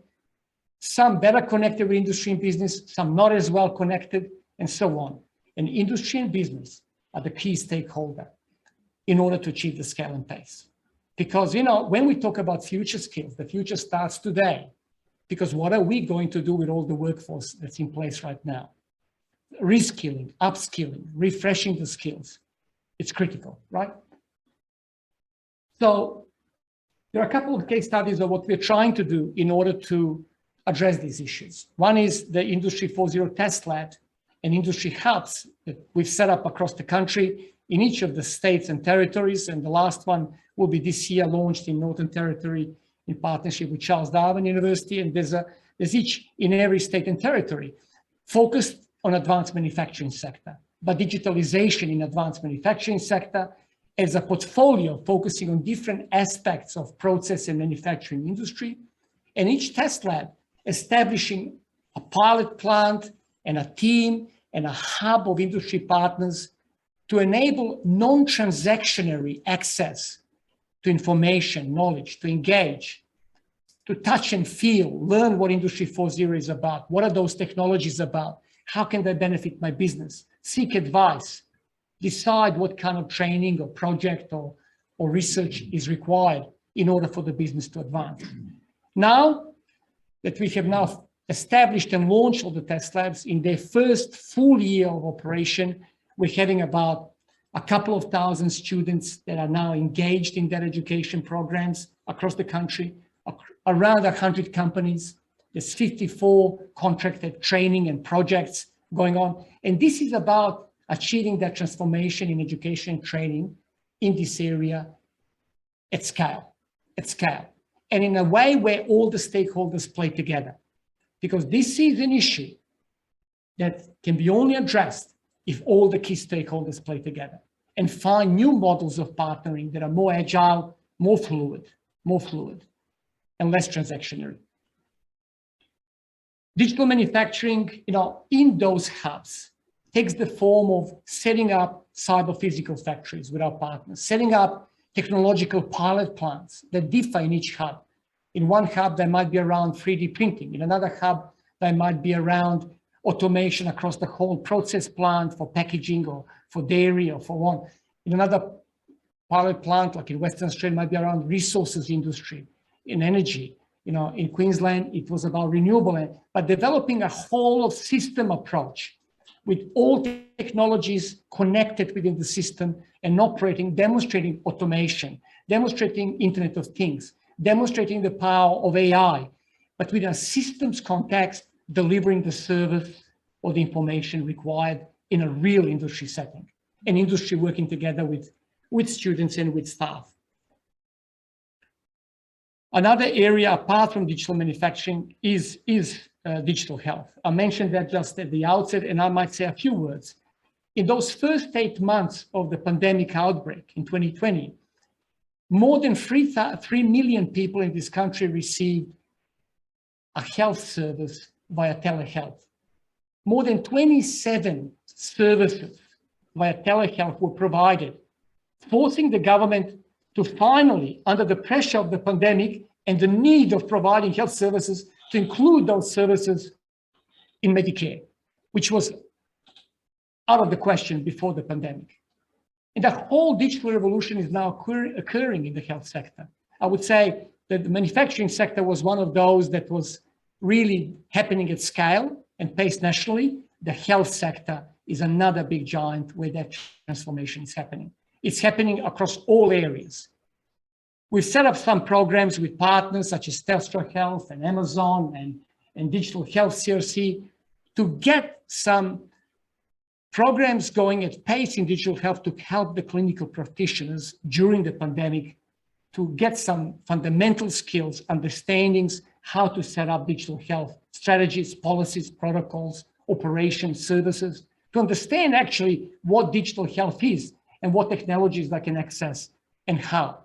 some better connected with industry and business, some not as well connected, and so on. And industry and business are the key stakeholder in order to achieve the scale and pace. Because, you know, when we talk about future skills, the future starts today. Because what are we going to do with all the workforce that's in place right now? Reskilling, upskilling, refreshing the skills. It's critical, right? So there are a couple of case studies of what we're trying to do in order to address these issues. One is the Industry 4.0 test lab and industry hubs that we've set up across the country in each of the states and territories. And the last one will be this year launched in Northern Territory in partnership with Charles Darwin University. And there's each in every state and territory focused on advanced manufacturing sector, but digitalization in advanced manufacturing sector as a portfolio focusing on different aspects of process and manufacturing industry. And each test lab establishing a pilot plant and a team and a hub of industry partners to enable non-transactionary access to information, knowledge, to engage, to touch and feel, learn what Industry 4.0 is about. What are those technologies about? How can they benefit my business? Seek advice, decide what kind of training or project or research is required in order for the business to advance. Now that we have now established and launched all the test labs in their first full year of operation, we're having about a couple of thousand students that are now engaged in their education programs across the country, around 100 companies. There's 54 contracted training and projects going on. And this is about achieving that transformation in education and training in this area at scale, and in a way where all the stakeholders play together. Because this is an issue that can be only addressed if all the key stakeholders play together and find new models of partnering that are more agile, more fluid, and less transactionary. Digital manufacturing, in those hubs takes the form of setting up cyber-physical factories with our partners, setting up technological pilot plants that differ in each hub. In one hub, they might be around 3D printing. In another hub, they might be around automation across the whole process plant for packaging or for dairy or for one. In another pilot plant, like in Western Australia, might be around resources industry, in energy. In Queensland, it was about renewable energy, but developing a whole of system approach with all technologies connected within the system and operating, demonstrating automation, demonstrating Internet of Things, demonstrating the power of AI, but with a systems context, delivering the service or the information required in a real industry setting, and industry working together with students and with staff. Another area apart from digital manufacturing is digital health. I mentioned that just at the outset, and I might say a few words. In those first 8 months of the pandemic outbreak in 2020, more than 3 million people in this country received a health service via telehealth. More than 27 services via telehealth were provided, forcing the government to finally, under the pressure of the pandemic and the need of providing health services, to include those services in Medicare, which was out of the question before the pandemic. And the whole digital revolution is now occurring in the health sector. I would say that the manufacturing sector was one of those that was really happening at scale and paced nationally. The health sector is another big giant where that transformation is happening. It's happening across all areas. We've set up some programs with partners such as Telstra Health and Amazon and digital health CRC to get some programs going at pace in digital health to help the clinical practitioners during the pandemic to get some fundamental skills, understandings, how to set up digital health strategies, policies, protocols, operations, services, to understand actually what digital health is and what technologies they can access and how.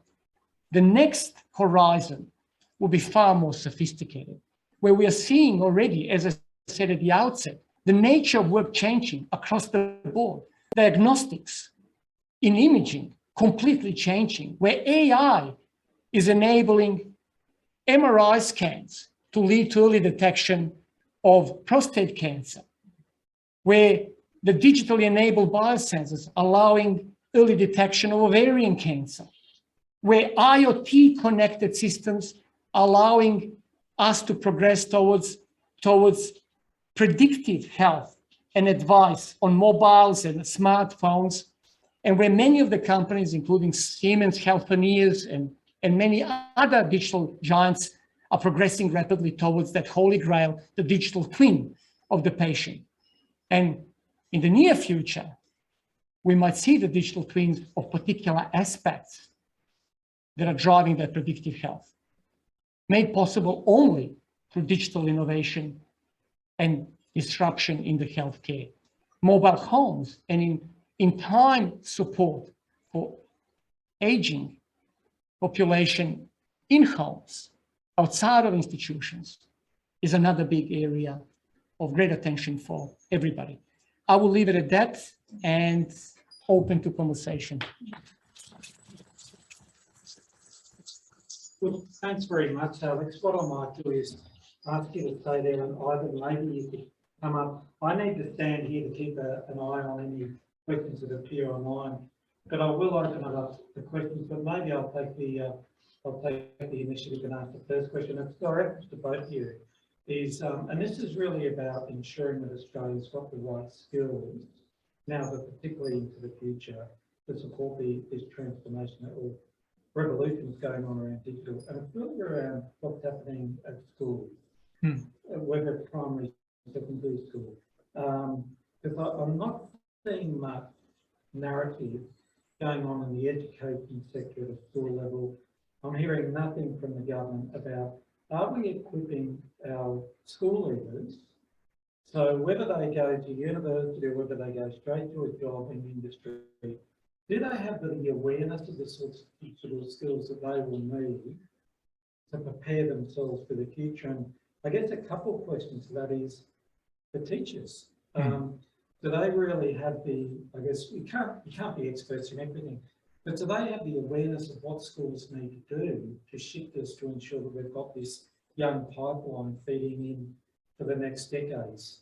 The next horizon will be far more sophisticated, where we are seeing already, as I said at the outset, the nature of work changing across the board, diagnostics in imaging completely changing, where AI is enabling MRI scans to lead to early detection of prostate cancer, where the digitally enabled biosensors allowing early detection of ovarian cancer, where IoT connected systems allowing us to progress towards predictive health and advice on mobiles and smartphones, and where many of the companies, including Siemens Healthineers and many other digital giants, are progressing rapidly towards that holy grail, the digital twin of the patient. And in the near future, we might see the digital twins of particular aspects that are driving that predictive health, made possible only through digital innovation and disruption in the healthcare, mobile homes, and in time support for aging population in homes, outside of institutions, is another big area of great attention for everybody. I will leave it at that and open to conversation. Well, thanks very much, Aleks. What I might do is ask you to stay there, and Iven, maybe you could come up. I need to stand here to keep an eye on any questions that appear online, but I will open it up to questions. But maybe I'll take the initiative and ask the first question. It's directed to both of you. And this is really about ensuring that Australia's got the right skills now, but particularly into the future, to support this transformation or revolutions going on around digital. And it's really around what's happening at schools, whether it's primary, secondary school. Because I'm not seeing much narrative going on in the education sector at a school level. I'm hearing nothing from the government about, are we equipping our school leaders, so whether they go to university or whether they go straight to a job in industry, do they have the awareness of the sorts of skills that they will need to prepare themselves for the future? And I guess a couple of questions to that is the teachers. Do they really have I guess you can't be experts in everything, but do they have the awareness of what schools need to do to shift us to ensure that we've got this young pipeline feeding in for the next decades?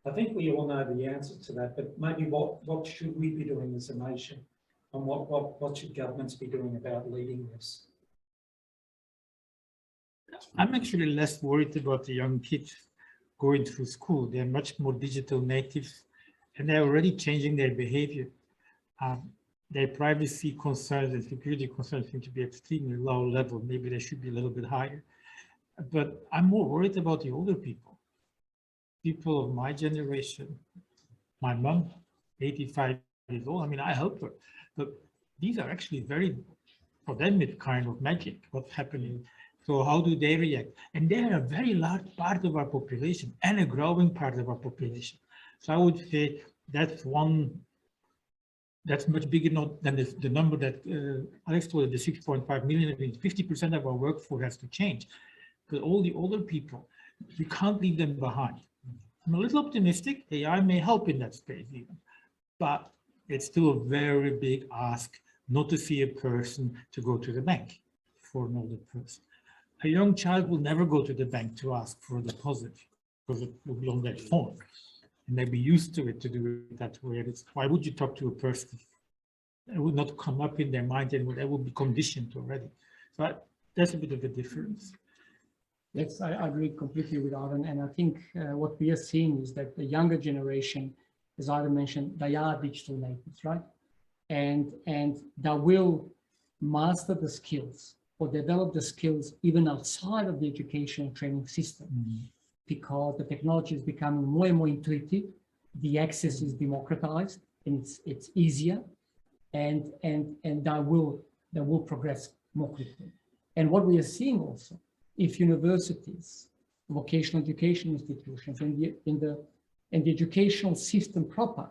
I think we all know the answer to that, but maybe what should we be doing as a nation, and what should governments be doing about leading this? I'm actually less worried about the young kids going through school. They're much more digital natives, and they're already changing their behavior. Their privacy concerns and security concerns seem to be extremely low level. Maybe they should be a little bit higher. But I'm more worried about the older people. People of my generation, my mom, 85 years old. I mean, I help her, but these are actually very, for them, it's kind of magic, what's happening. So how do they react? And they're a very large part of our population and a growing part of our population. So I would say that's much bigger than the number that Aleks told, the 6.5 million. 50% of our workforce has to change. Because all the older people, you can't leave them behind. I'm a little optimistic. AI may help in that space even, but it's still a very big ask not to see a person to go to the bank for an older person. A young child will never go to the bank to ask for a deposit because it will be on their phone, and they'll be used to it to do it that way. Why would you talk to a person? It would not come up in their mind, and they will be conditioned already. So that's a bit of a difference. Yes, I agree completely with Iven, and I think what we are seeing is that the younger generation, as Iven mentioned, they are digital natives, right? And they will master the skills or develop the skills even outside of the education and training system, because the technology is becoming more and more intuitive, the access is democratized, and it's easier, and that will progress more quickly. And what we are seeing also, if universities, vocational education institutions, and the educational system proper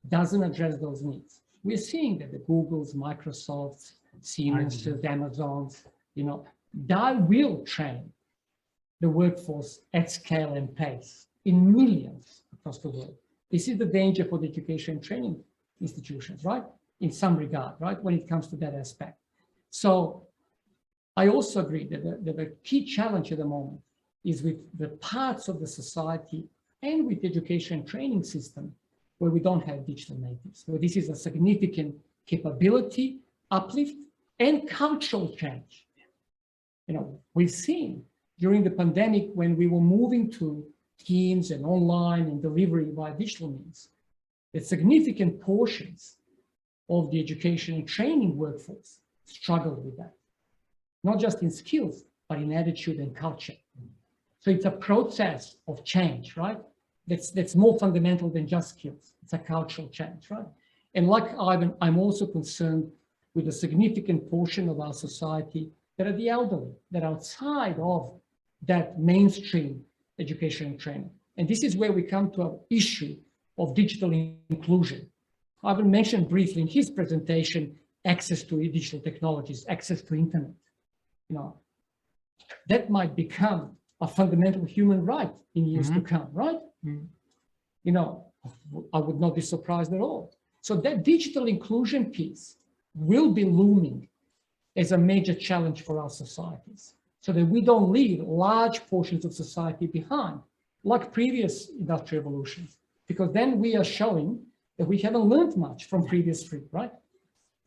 doesn't address those needs, we're seeing that the Googles, Microsofts, Siemens, Amazons, that will train the workforce at scale and pace in millions across the world. This is the danger for the education and training institutions, right? In some regard, right? When it comes to that aspect. So I also agree that the key challenge at the moment is with the parts of the society and with the education and training system where we don't have digital natives. So this is a significant capability, uplift, and cultural change. We've seen during the pandemic when we were moving to Teams and online and delivery by digital means, that significant portions of the education and training workforce struggled with that. Not just in skills, but in attitude and culture. So it's a process of change, right? That's more fundamental than just skills. It's a cultural change, right? And like Ivan, I'm also concerned with a significant portion of our society that are the elderly, that are outside of that mainstream education and training. And this is where we come to an issue of digital inclusion. Ivan mentioned briefly in his presentation, access to digital technologies, access to internet. That might become a fundamental human right in years to come, right? I would not be surprised at all. So that digital inclusion piece will be looming as a major challenge for our societies, so that we don't leave large portions of society behind, like previous industrial revolutions, because then we are showing that we haven't learned much from previous three, right?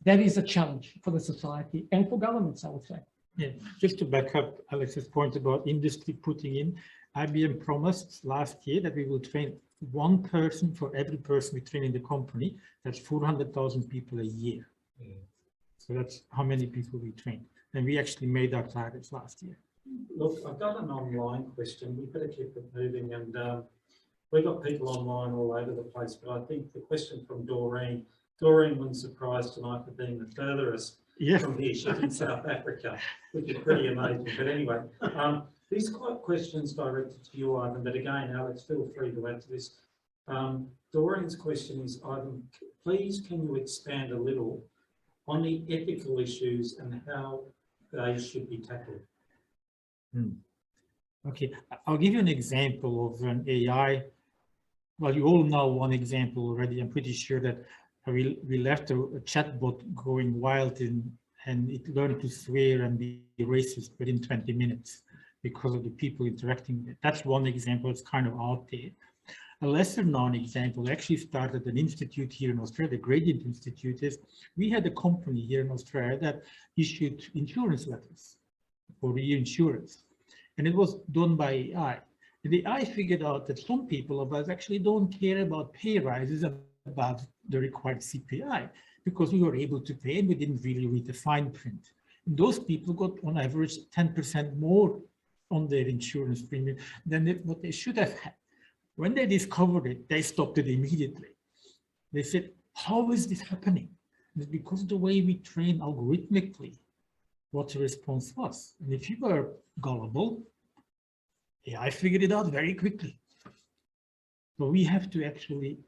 That is a challenge for the society and for governments, I would say. Yeah, just to back up Alex's point about industry putting in, IBM promised last year that we will train one person for every person we train in the company. That's 400,000 people a year. So that's how many people we train. And we actually made our targets last year. Look, I've got an online question. We better keep it moving, and we've got people online all over the place. But I think the question from Doreen wasn't surprised tonight for being the furthest from here. She's in South Africa, which is pretty amazing. But anyway, these questions directed to you, Ivan. But again, Aleks, feel free to add to this. Doreen's question is, Ivan, please can you expand a little on the ethical issues and how they should be tackled? Okay, I'll give you an example of an AI. Well, you all know one example already. I'm pretty sure that we left a chatbot going wild and it learned to swear and be racist within 20 minutes because of the people interacting with it. That's one example. It's kind of out there. A lesser known example actually started an institute here in Australia, the Gradient Institute. Is we had a company here in Australia that issued insurance letters for reinsurance, and it was done by AI. And the AI figured out that some people of us actually don't care about pay rises above the required CPI because we were able to pay and we didn't really read the fine print. And those people got on average 10% more on their insurance premium than what they should have had. When they discovered it, they stopped it immediately. They said, how is this happening? It's because of the way we train algorithmically what the response was. And if you were gullible, I figured it out very quickly. So we have to actually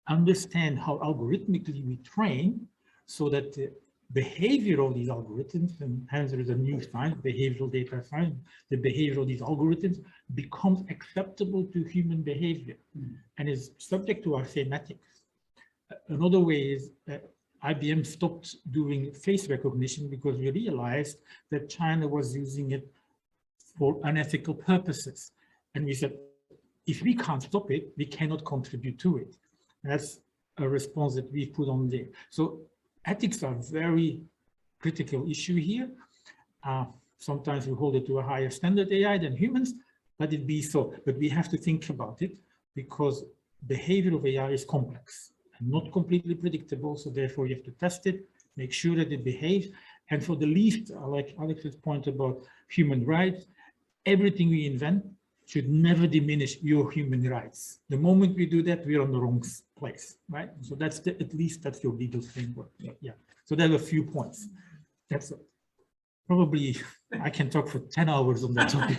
understand how algorithmically we train so that the behavior of these algorithms, and hence there is a new science, behavioral data science, the behavior of these algorithms becomes acceptable to human behavior and is subject to our sematics. Another way is IBM stopped doing face recognition because we realized that China was using it for unethical purposes. And we said, if we can't stop it, we cannot contribute to it. That's a response that we put on there. So ethics are a very critical issue here. Sometimes we hold it to a higher standard AI than humans, let it be so. But we have to think about it because behavior of AI is complex and not completely predictable. So therefore you have to test it, make sure that it behaves. And for the least, like Alex's point about human rights, everything we invent should never diminish your human rights. The moment we do that, we're on the wrong place, right? So that's at least that's your legal framework. Yeah. So there are a few points. That's probably, I can talk for 10 hours on that topic.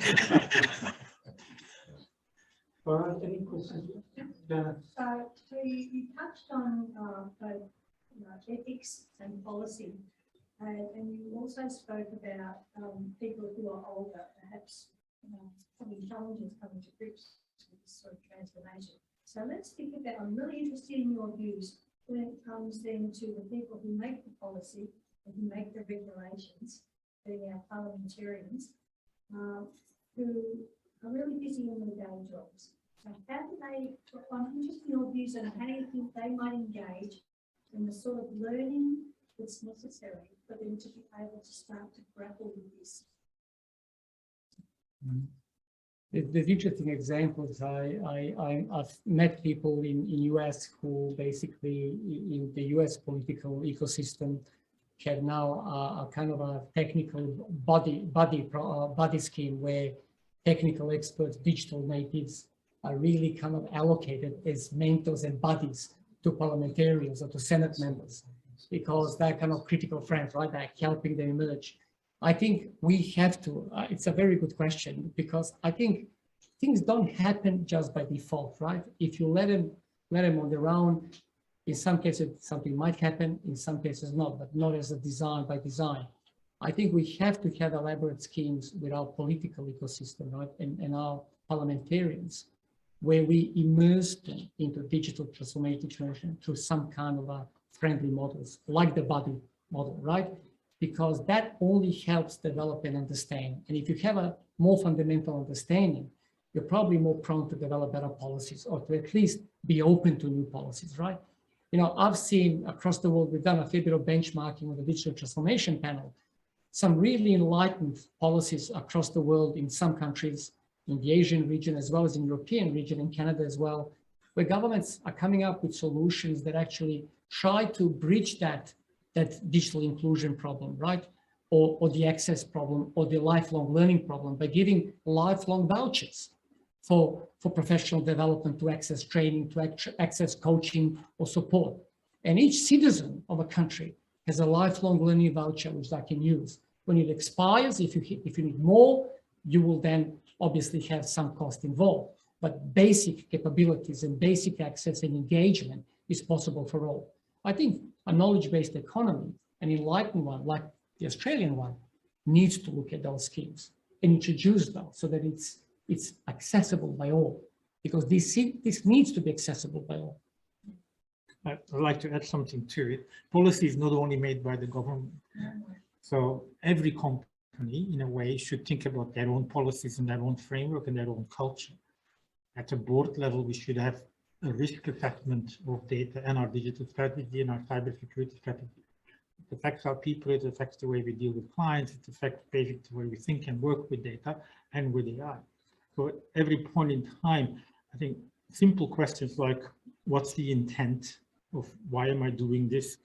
All right, any questions? Dana? So you touched on both ethics and policy, and you also spoke about people who are older, perhaps having challenges coming to grips with this sort of transformation. So let's think about, I'm really interested in your views when it comes then to the people who make the policy and who make the regulations, being our parliamentarians, who are really busy in their day jobs. So how do they, I'm interested in your views on how you think they might engage in the sort of learning that's necessary for them to be able to start to grapple with this. There's interesting examples. I've met people in US who basically in the US political ecosystem have now a kind of a technical body scheme where technical experts, digital natives are really kind of allocated as mentors and buddies to parliamentarians or to Senate members, because they're kind of critical friends, right? They're helping them emerge. I think we have to, it's a very good question, because I think things don't happen just by default, right? If you let them on their own, in some cases something might happen, in some cases not, but not as a design by design. I think we have to have elaborate schemes with our political ecosystem, right? And our parliamentarians, where we immerse them into digital transformation through some kind of a friendly models, like the buddy model, right? Because that only helps develop and understand. And if you have a more fundamental understanding, you're probably more prone to develop better policies, or to at least be open to new policies, right? You know, I've seen across the world, we've done a fair bit of benchmarking with the digital transformation panel, some really enlightened policies across the world in some countries, in the Asian region, as well as in the European region, in Canada as well, where governments are coming up with solutions that actually try to bridge that digital inclusion problem, right? Or the access problem, or the lifelong learning problem, by giving lifelong vouchers for professional development, to access training, to access coaching or support. And each citizen of a country has a lifelong learning voucher which they can use. When it expires, if you need more, you will then obviously have some cost involved. But basic capabilities and basic access and engagement is possible for all. I think a knowledge-based economy, an enlightened one like the Australian one, needs to look at those schemes and introduce them so that it's accessible by all, because this needs to be accessible by all. I'd like to add something to it. Policy is not only made by the government. So every company, in a way, should think about their own policies and their own framework and their own culture. At a board level, we should have a risk assessment of data and our digital strategy and our cybersecurity strategy. It affects our people, it affects the way we deal with clients, it affects basically the way we think and work with data and with AI. So at every point in time, I think simple questions like, what's the intent of why am I doing this?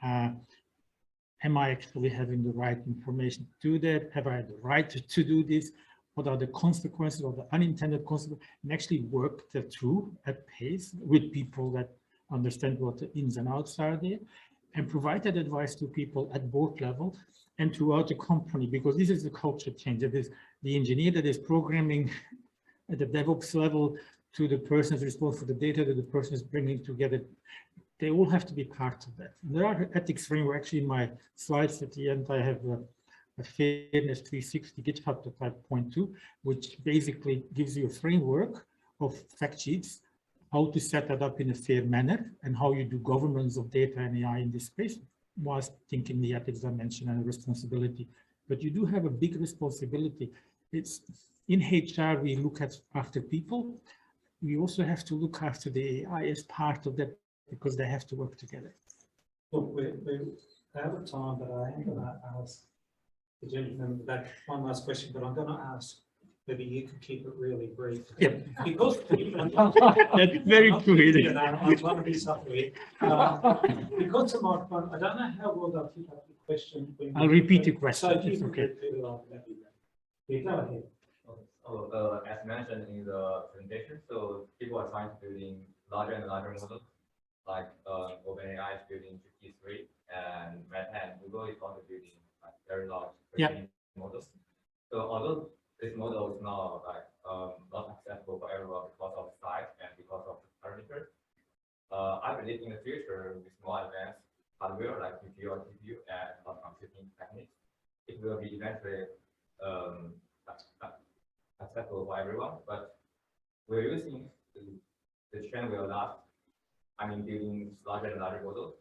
Am I actually having the right information to do that? Have I the right to do this? What are the consequences or the unintended consequences? And actually work that through at pace with people that understand what the ins and outs are there, and provide that advice to people at board level and throughout the company, because this is the culture change. It is the engineer that is programming at the DevOps level, to the person who's responsible for the data, to the person who's bringing together. They all have to be part of that. And there are ethics framework. Actually, in my slides at the end, I have a Fairness 360 GitHub 5.2, which basically gives you a framework of fact sheets, how to set that up in a fair manner, and how you do governance of data and AI in this space, whilst thinking the ethics dimension and the responsibility. But you do have a big responsibility. It's in HR, we look after people. We also have to look after the AI as part of that, because they have to work together. Look, we're out of time, but I am going to ask the gentleman back one last question, but I'm going to ask maybe you could keep it really brief. Yeah. Because That's very true. I'm trying to be subtle here. Because of my point, I don't know how well they'll pick up the question. I'll repeat your question. So if you It's can okay. repeat it after, that'd be great. Yeah, go ahead. As mentioned in the presentation, so people are trying to building larger and larger models, like OpenAI is building 53, and Meta and Google is also building like very large training models. So although this model is not like not accessible for everyone because of size and because of the parameters, I believe in the future with more advanced hardware like GPU or CPU and cloud computing techniques, it will be eventually accessible for everyone. But we're using the trend will last. I mean, building larger and larger models.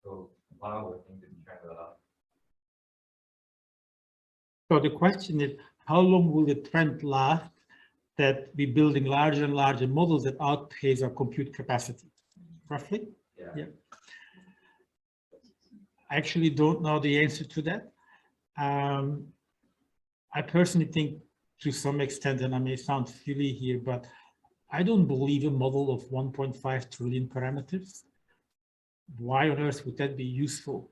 So one of the things the trend will last. So the question is, how long will the trend last that we're building larger and larger models that outpace our compute capacity? Roughly? Yeah. I actually don't know the answer to that. I personally think to some extent, and I may sound silly here, but I don't believe a model of 1.5 trillion parameters. Why on earth would that be useful?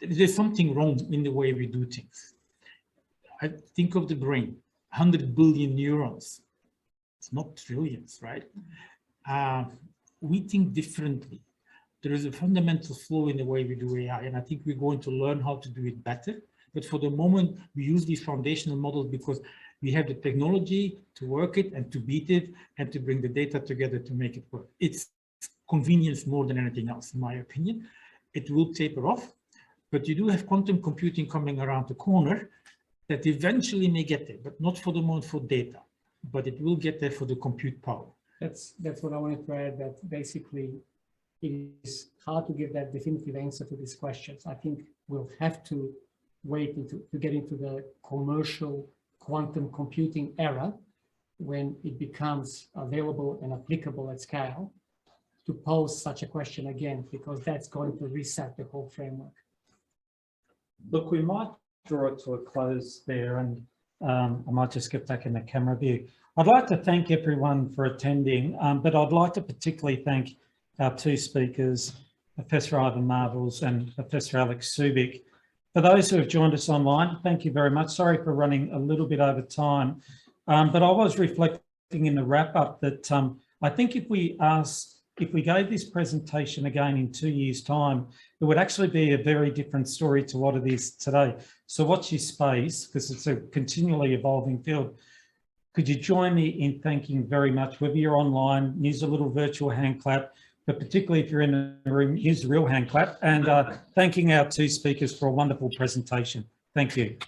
There's something wrong in the way we do things. I think of the brain, 100 billion neurons. It's not trillions, right? We think differently. There is a fundamental flaw in the way we do AI, and I think we're going to learn how to do it better. But for the moment, we use these foundational models because we have the technology to work it and to beat it and to bring the data together to make it work. It's convenience more than anything else, in my opinion. It will taper off, but you do have quantum computing coming around the corner that eventually may get there, but not for the moment for data, but it will get there for the compute power. That's what I wanted to add, that basically it is hard to give that definitive answer to these questions. I think we'll have to wait to get into the commercial quantum computing era when it becomes available and applicable at scale to pose such a question again, because that's going to reset the whole framework. Look, we might draw it to a close there, and I might just get back in the camera view. I'd like to thank everyone for attending, but I'd like to particularly thank our two speakers, Professor Iven Mareels and Professor Aleks Subic. For those who have joined us online, thank you very much. Sorry for running a little bit over time, but I was reflecting in the wrap up that I think if we gave this presentation again in 2 years' time, it would actually be a very different story to what it is today. So watch your space, because it's a continually evolving field. Could you join me in thanking very much, whether you're online, use a little virtual hand clap, but particularly if you're in the room, use a real hand clap, and thanking our two speakers for a wonderful presentation. Thank you.